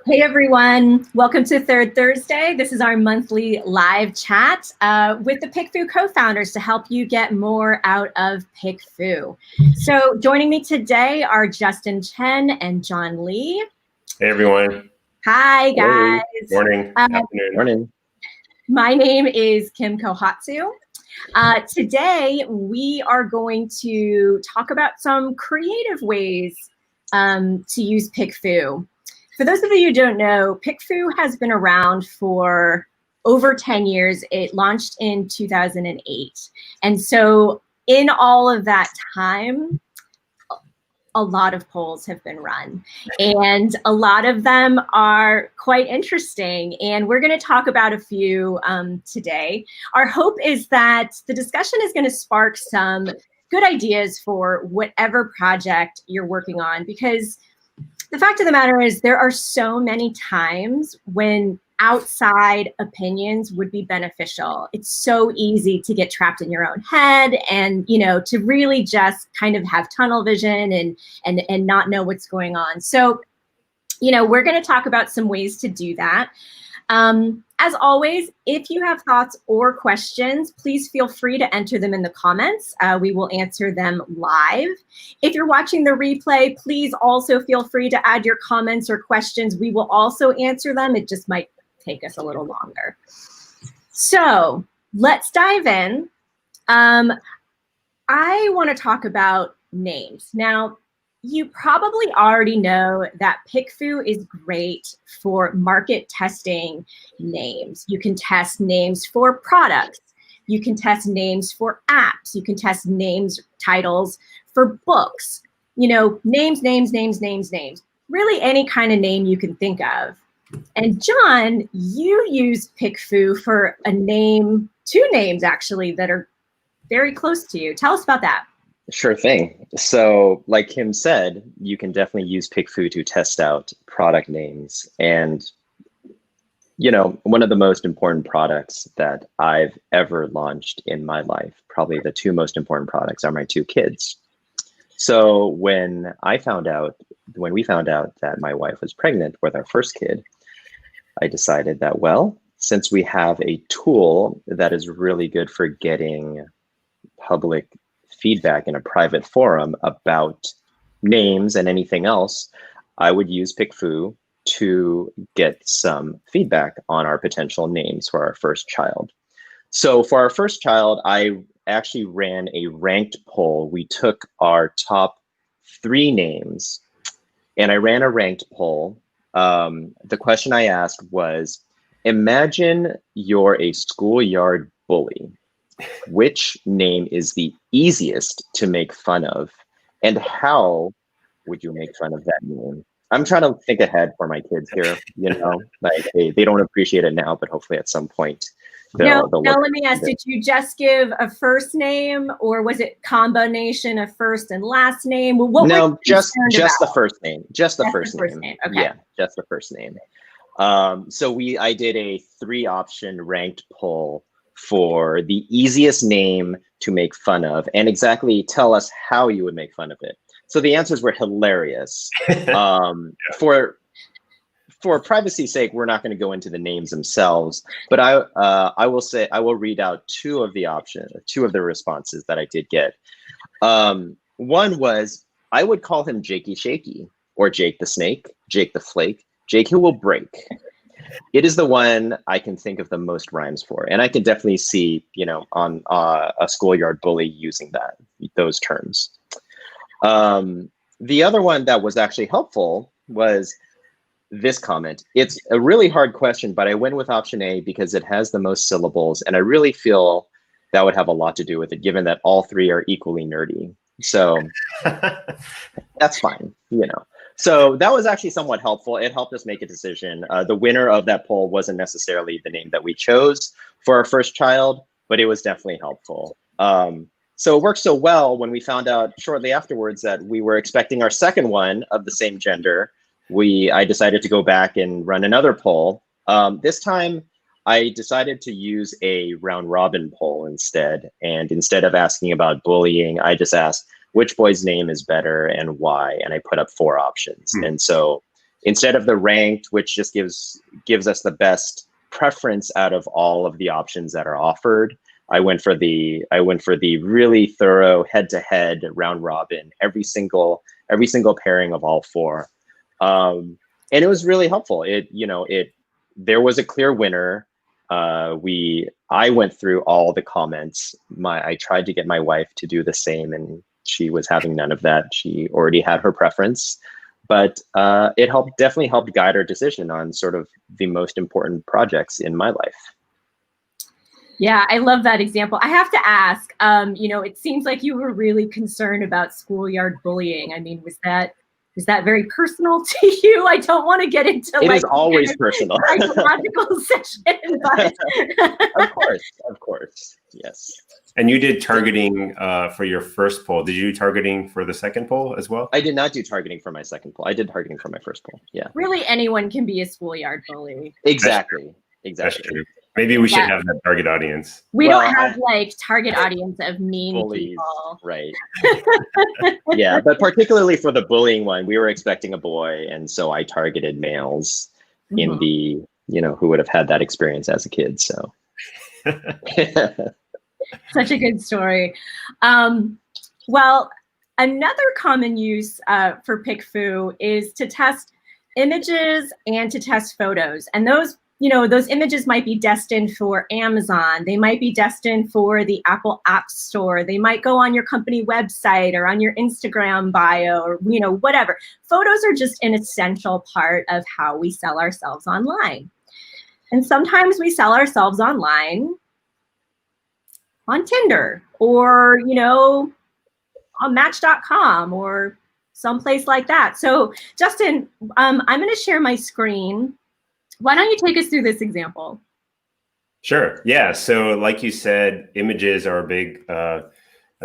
Hey everyone, welcome to Third Thursday. This is our monthly live chat with the PickFu co-founders to help you get more out of PickFu. So joining me today are Justin Chen and John Lee. Hey everyone. Hi guys. Morning. Afternoon. Morning. My name is Kim Kohatsu. Today we are going to talk about some creative ways to use PickFu. For those of you who don't know, PickFu has been around for over 10 years. It launched in 2008. And so in all of that time, a lot of polls have been run. And a lot of them are quite interesting. And we're going to talk about a few today. Our hope is that the discussion is going to spark some good ideas for whatever project you're working on, because the fact of the matter is there are so many times when outside opinions would be beneficial. It's so easy to get trapped in your own head and, you know, to really just kind of have tunnel vision and not know what's going on. So, you know, we're going to talk about some ways to do that. As always, if you have thoughts or questions, please feel free to enter them in the comments. We will answer them live. If you're watching the replay, please also feel free to add your comments or questions. We will also answer them. It just might take us a little longer. So let's dive in. I want to talk about names. Now, you probably already know that PickFu is great for market testing names. You can test names for products. You can test names for apps. You can test names, titles for books. You know, names. Really any kind of name you can think of. And John, you use PickFu for a name, two names actually, that are very close to you. Tell us about that. Sure thing. So like Kim said, you can definitely use PickFu to test out product names. And, you know, one of the most important products that I've ever launched in my life, probably the two most important products, are my two kids. So when we found out that my wife was pregnant with our first kid, I decided that, well, since we have a tool that is really good for getting public feedback in a private forum about names and anything else, I would use PickFu to get some feedback on our potential names for our first child. So for our first child, I actually ran a ranked poll. We took our top 3 names and I ran a ranked poll. The question I asked was, imagine you're a schoolyard bully. Which name is the easiest to make fun of, and how would you make fun of that name? I'm trying to think ahead for my kids here, you know, like they don't appreciate it now, but hopefully at some point they'll now let me ask, did you just give a first name, or was it combination of first and last name? No, just the first name. Just the first name. Okay. Yeah, just the first name. So I did a 3-option ranked poll for the easiest name to make fun of, and exactly tell us how you would make fun of it. So the answers were hilarious. For privacy's sake, we're not going to go into the names themselves, but I will read out 2 of the responses that I did get. One was, I would call him Jakey Shaky, or Jake the Snake, Jake the Flake, Jake who will break. It is the one I can think of the most rhymes for, and I can definitely see, you know, on a schoolyard bully using those terms. The other one that was actually helpful was this comment. It's a really hard question, but I went with option A because it has the most syllables, and I really feel that would have a lot to do with it, given that all 3 are equally nerdy. So that's fine, you know. So that was actually somewhat helpful. It helped us make a decision. The winner of that poll wasn't necessarily the name that we chose for our first child, but it was definitely helpful. So it worked so well when we found out shortly afterwards that we were expecting our second one of the same gender. I decided to go back and run another poll. This time, I decided to use a round robin poll instead. And instead of asking about bullying, I just asked which boy's name is better and why. And I put up 4 options. And so instead of the ranked, which just gives us the best preference out of all of the options that are offered. I went for the really thorough head-to-head round robin, every single pairing of all four, and it was really helpful. There was a clear winner. I went through all the comments. I tried to get my wife to do the same, and she was having none of that. She already had her preference, but it definitely helped guide our decision on sort of the most important projects in my life. Yeah, I love that example. I have to ask, it seems like you were really concerned about schoolyard bullying. I mean, was that very personal to you? I don't want to get into it is always personal psychological session, but of course, yes. And you did targeting for your first poll. Did you do targeting for the second poll as well? I did not do targeting for my second poll. I did targeting for my first poll. Yeah. Really, anyone can be a schoolyard bully. Exactly. That's true. Maybe we should have that target audience. We don't have target audience of mean bullies, people. Right. Yeah, but particularly for the bullying one, we were expecting a boy, and so I targeted males in the, who would have had that experience as a kid. So such a good story. Well, another common use for PickFu is to test images and to test photos. And those images might be destined for Amazon. They might be destined for the Apple App Store. They might go on your company website or on your Instagram bio or, whatever. Photos are just an essential part of how we sell ourselves online. And sometimes we sell ourselves online on Tinder or, on Match.com or someplace like that. So Justin, I'm going to share my screen. Why don't you take us through this example? Sure. Yeah. So like you said, images are a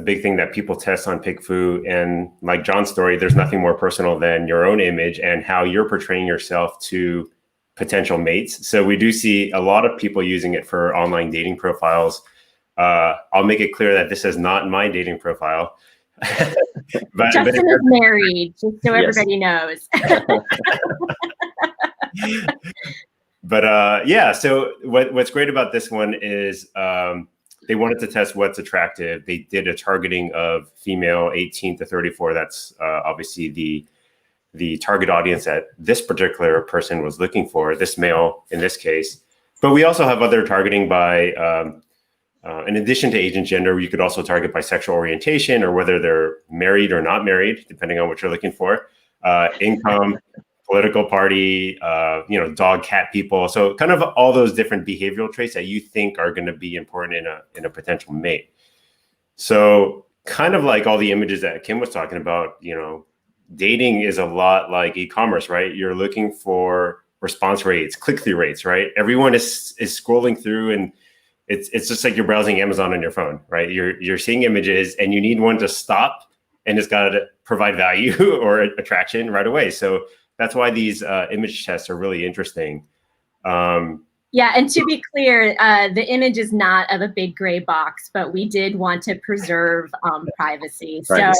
big thing that people test on PickFu. And like John's story, there's nothing more personal than your own image and how you're portraying yourself to potential mates. So we do see a lot of people using it for online dating profiles. I'll make it clear that this is not my dating profile. Justin is married, just so everybody knows. But yeah, so what's great about this one is they wanted to test what's attractive. They did a targeting of female 18 to 34. That's obviously the target audience that this particular person was looking for, this male in this case. But we also have other targeting by, in addition to age and gender, you could also target by sexual orientation or whether they're married or not married, depending on what you're looking for, income, political party, dog, cat people. So kind of all those different behavioral traits that you think are going to be important in a potential mate. So kind of like all the images that Kim was talking about, dating is a lot like e-commerce, right? You're looking for response rates, click-through rates, right? Everyone is scrolling through and it's just like you're browsing Amazon on your phone, right? You're seeing images and you need one to stop and it's got to provide value or attraction right away. So that's why these image tests are really interesting. Yeah, and to be clear, the image is not of a big gray box, but we did want to preserve privacy. So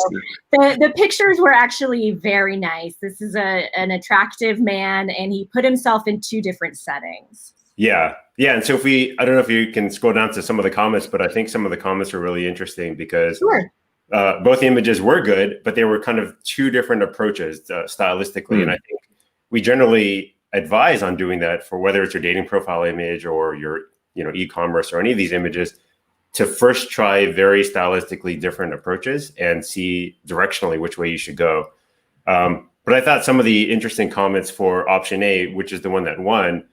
the pictures were actually very nice. This is an attractive man, and he put himself in 2 different settings. Yeah. And so I don't know if you can scroll down to some of the comments, but I think some of the comments are really interesting because both the images were good, but they were kind of 2 different approaches stylistically. And I think we generally advise on doing that for whether it's your dating profile image or your e-commerce or any of these images, to first try very stylistically different approaches and see directionally which way you should go. But I thought some of the interesting comments for option A, which is the one that won,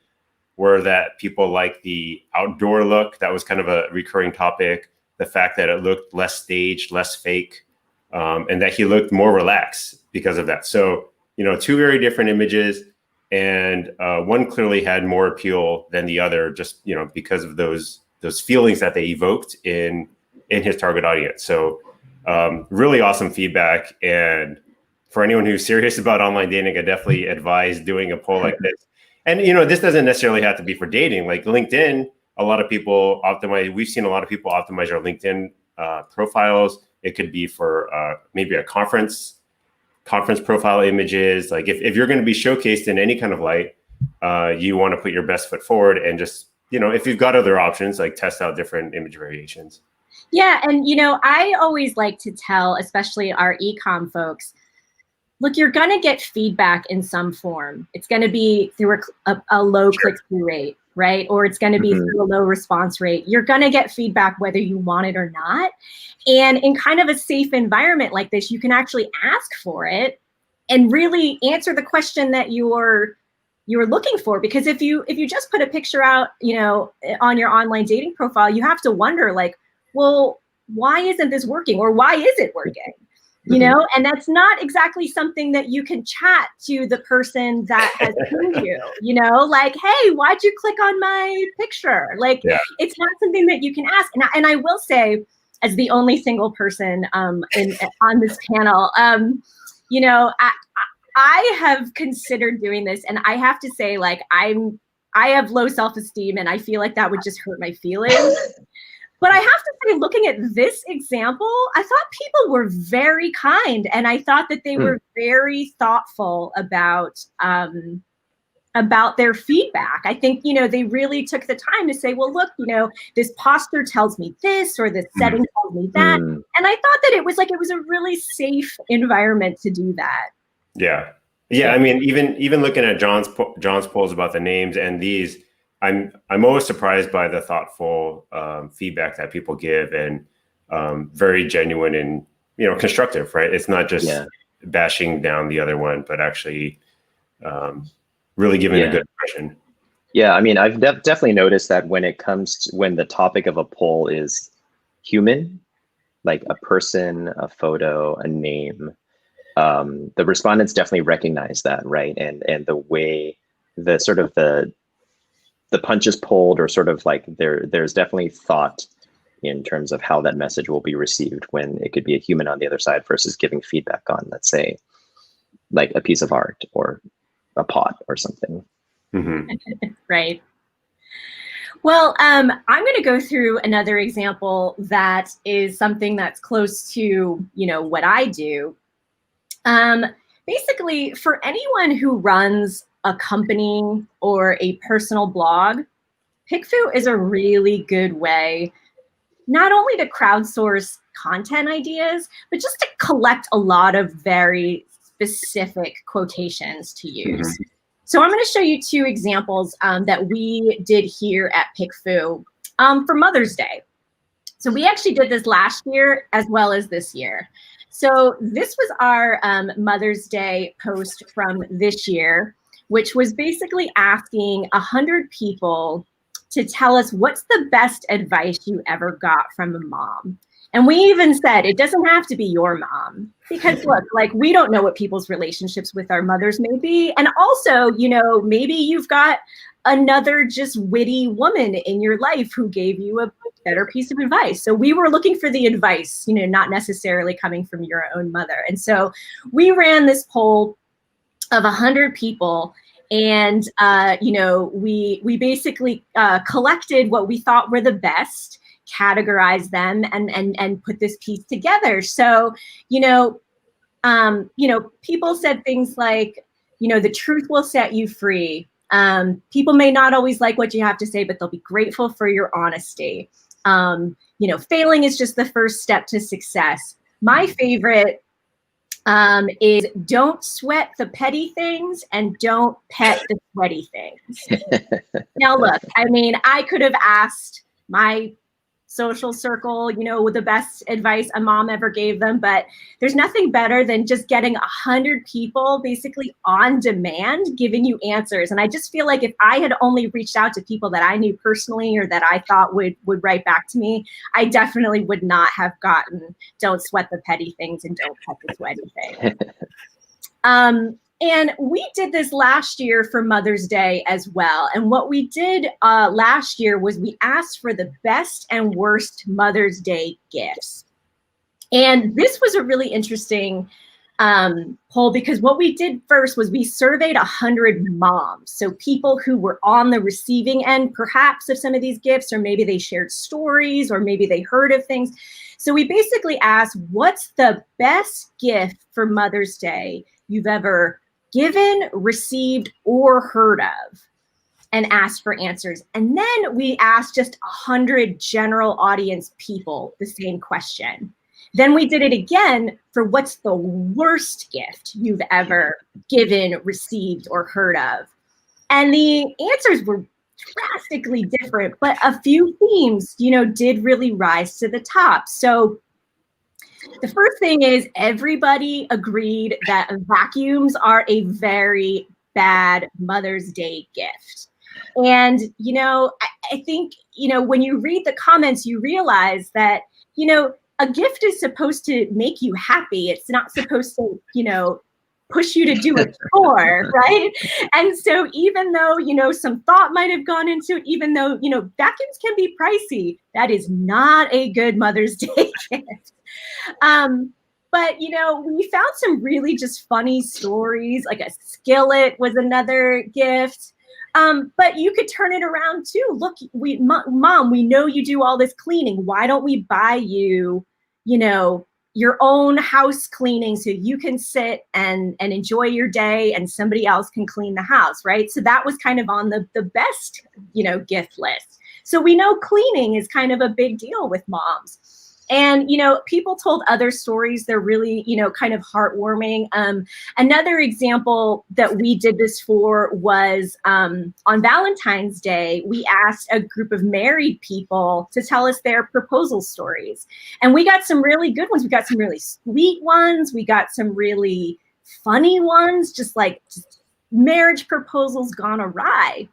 were that people like the outdoor look. That was kind of a recurring topic. The fact that it looked less staged, less fake, and that he looked more relaxed because of that. So, 2 very different images, and one clearly had more appeal than the other, just because of those feelings that they evoked in his target audience. So, really awesome feedback. And for anyone who's serious about online dating, I definitely advise doing a poll like this. And this doesn't necessarily have to be for dating. Like LinkedIn, a lot of people optimize. We've seen a lot of people optimize our LinkedIn profiles. It could be for maybe a conference conference profile images. Like if you're going to be showcased in any kind of light, you want to put your best foot forward and just, if you've got other options, like test out different image variations. Yeah. And, I always like to tell, especially our e-com folks, look, you're going to get feedback in some form. It's going to be through a low click-through rate, right? Or it's going to be through a low response rate. You're going to get feedback whether you want it or not. And in kind of a safe environment like this, you can actually ask for it and really answer the question that you're looking for. Because if you just put a picture out, on your online dating profile, you have to wonder, like, well, why isn't this working? Or why is it working? And that's not exactly something that you can chat to the person that has seen you, like, hey, why'd you click on my picture? Like, it's not something that you can ask. And I will say, as the only single person on this panel, I have considered doing this, and I have to say, like, I have low self-esteem, and I feel like that would just hurt my feelings. But I have to say, looking at this example, I thought people were very kind, and I thought that they were very thoughtful about their feedback. I think, they really took the time to say, well, look, this posture tells me this, or this setting tells me that. And I thought that it was a really safe environment to do that. Yeah. Yeah. I mean, even looking at John's polls about the names and these, I'm always surprised by the thoughtful feedback that people give, and very genuine and constructive, right? It's not just bashing down the other one, but actually really giving a good impression. Yeah, I mean, I've definitely noticed that when the topic of a poll is human, like a person, a photo, a name, the respondents definitely recognize that, right? And the way the sort of the punch is pulled, or sort of like there's definitely thought in terms of how that message will be received when it could be a human on the other side versus giving feedback on, let's say, like a piece of art or a pot or something. Right. Well, I'm going to go through another example that is something that's close to, what I do. Basically, for anyone who runs a company or a personal blog, PickFu is a really good way not only to crowdsource content ideas, but just to collect a lot of very specific quotations to use. So I'm going to show you two examples that we did here at PickFu for Mother's Day. So we actually did this last year as well as this year. So this was our Mother's Day post from this year, which was basically asking 100 people to tell us what's the best advice you ever got from a mom. And we even said, it doesn't have to be your mom, because look, like, we don't know what people's relationships with our mothers may be. And also, maybe you've got another just witty woman in your life who gave you a better piece of advice. So we were looking for the advice, not necessarily coming from your own mother. And so we ran this poll of 100 people, and we basically collected what we thought were the best, categorized them, and put this piece together. So people said things like, the truth will set you free. People may not always like what you have to say, but they'll be grateful for your honesty. Failing is just the first step to success. My favorite is don't sweat the petty things and don't pet the sweaty things. Now, look, I mean, I could have asked my social circle, the best advice a mom ever gave them, but there's nothing better than just getting 100 people basically on demand giving you answers. And I just feel like if I had only reached out to people that I knew personally or that I thought would write back to me, I definitely would not have gotten don't sweat the petty things and don't pet the sweaty thing. And we did this last year for Mother's Day as well. And what we did last year was we asked for the best and worst Mother's Day gifts. And this was a really interesting poll, because what we did first was we surveyed 100 moms. So people who were on the receiving end, perhaps, of some of these gifts, or maybe they shared stories, or maybe they heard of things. So we basically asked, what's the best gift for Mother's Day you've ever given, received, or heard of? And asked for answers. And then we asked just 100 general audience people the same question. Then we did it again for what's the worst gift you've ever given, received, or heard of. And the answers were drastically different, but a few themes, did really rise to the top. So the first thing is everybody agreed that vacuums are a very bad Mother's Day gift. And, I think, when you read the comments, you realize that, a gift is supposed to make you happy. It's not supposed to, push you to do a chore, right? And so even though, some thought might have gone into it, even though, vacuums can be pricey, that is not a good Mother's Day gift. But, we found some really just funny stories, like a skillet was another gift. But you could turn it around too. Look, Mom, we know you do all this cleaning. Why don't we buy you, your own house cleaning so you can sit and enjoy your day and somebody else can clean the house, right? So that was kind of on the best, gift list. So we know cleaning is kind of a big deal with moms. And, people told other stories. They're really, kind of heartwarming. Another example that we did this for was on Valentine's Day, we asked a group of married people to tell us their proposal stories. And we got some really good ones. We got some really sweet ones. We got some really funny ones, just marriage proposals gone awry.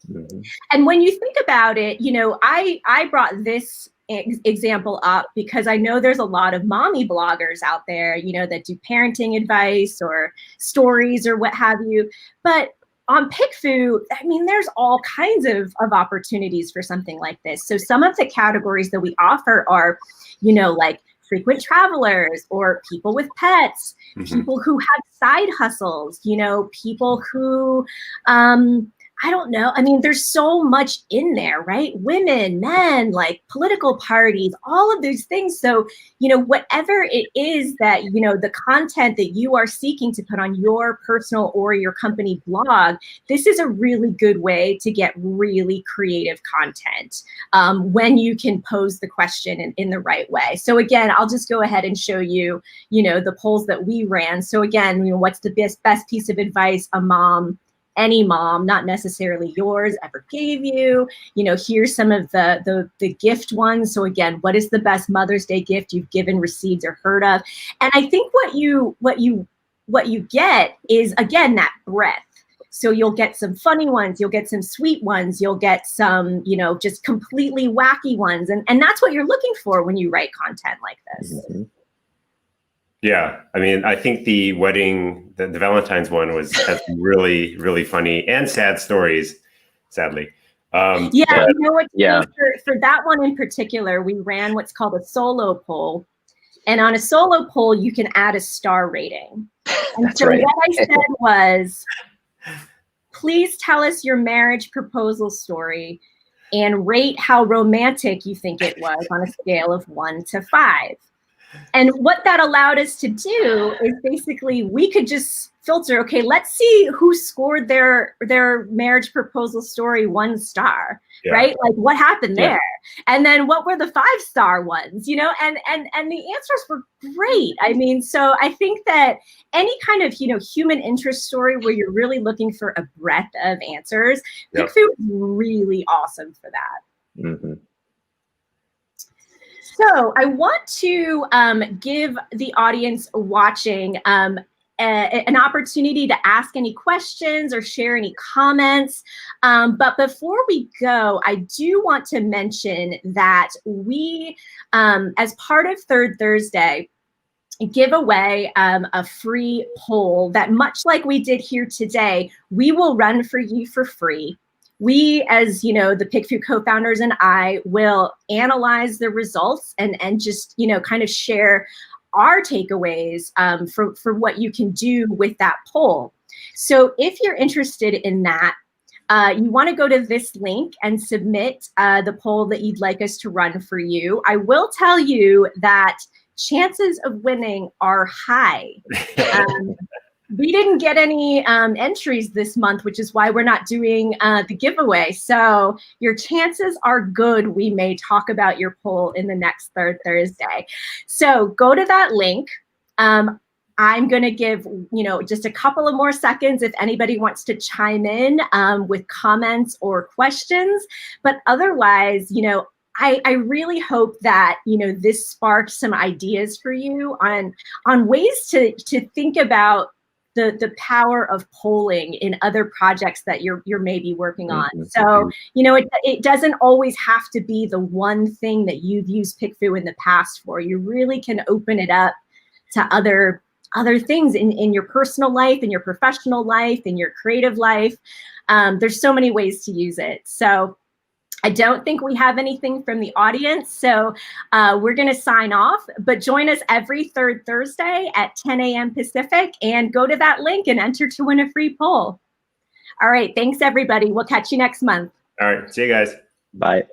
Mm-hmm. And when you think about it, I brought this example up because I know there's a lot of mommy bloggers out there, that do parenting advice or stories or what have you. But on PickFu, there's all kinds of opportunities for something like this. So some of the categories that we offer are, like frequent travelers or people with pets, mm-hmm. people who have side hustles, people who, I don't know. There's so much in there, right? Women, men, like political parties, all of those things. So, whatever it is that, the content that you are seeking to put on your personal or your company blog, this is a really good way to get really creative content when you can pose the question in the right way. So again, I'll just go ahead and show you, the polls that we ran. So again, what's the best piece of advice any mom, not necessarily yours, ever gave you? Here's some of the gift ones. So again, what is the best Mother's Day gift you've given, received, or heard of? And I think what you get is, again, that breadth. So you'll get some funny ones, you'll get some sweet ones, you'll get some, just completely wacky ones. And that's what you're looking for when you write content like this. Mm-hmm. Yeah, I think the Valentine's one has really, really funny and sad stories, sadly. For that one in particular, we ran what's called a solo poll. And on a solo poll, you can add a star rating. And That's so right. What I said was, please tell us your marriage proposal story and rate how romantic you think it was on a scale of 1 to 5. And what that allowed us to do is basically we could just filter, okay, let's see who scored their marriage proposal story 1 star, right? Like what happened there? And then what were the 5-star ones, and the answers were great. So I think that any kind of, human interest story where you're really looking for a breadth of answers, PickFu is really awesome for that. Mm-hmm. So I want to give the audience watching an opportunity to ask any questions or share any comments. But before we go, I do want to mention that we, as part of Third Thursday, give away a free poll that, much like we did here today, we will run for you for free. We, as the PickFu co-founders and I, will analyze the results and just kind of share our takeaways for what you can do with that poll. So if you're interested in that, you want to go to this link and submit the poll that you'd like us to run for you. I will tell you that chances of winning are high. We didn't get any entries this month, which is why we're not doing the giveaway. So your chances are good. We may talk about your poll in the next third Thursday. So go to that link. I'm going to give, just a couple of more seconds if anybody wants to chime in with comments or questions. But otherwise, I really hope that, this sparked some ideas for you on ways to think about the power of polling in other projects that you're maybe working on. So, it doesn't always have to be the one thing that you've used PickFu in the past for. You really can open it up to other things in your personal life, in your professional life, in your creative life. There's so many ways to use it. So I don't think we have anything from the audience, so we're going to sign off, but join us every third Thursday at 10 a.m. Pacific and go to that link and enter to win a free poll. All right, thanks everybody. We'll catch you next month. All right, see you guys. Bye.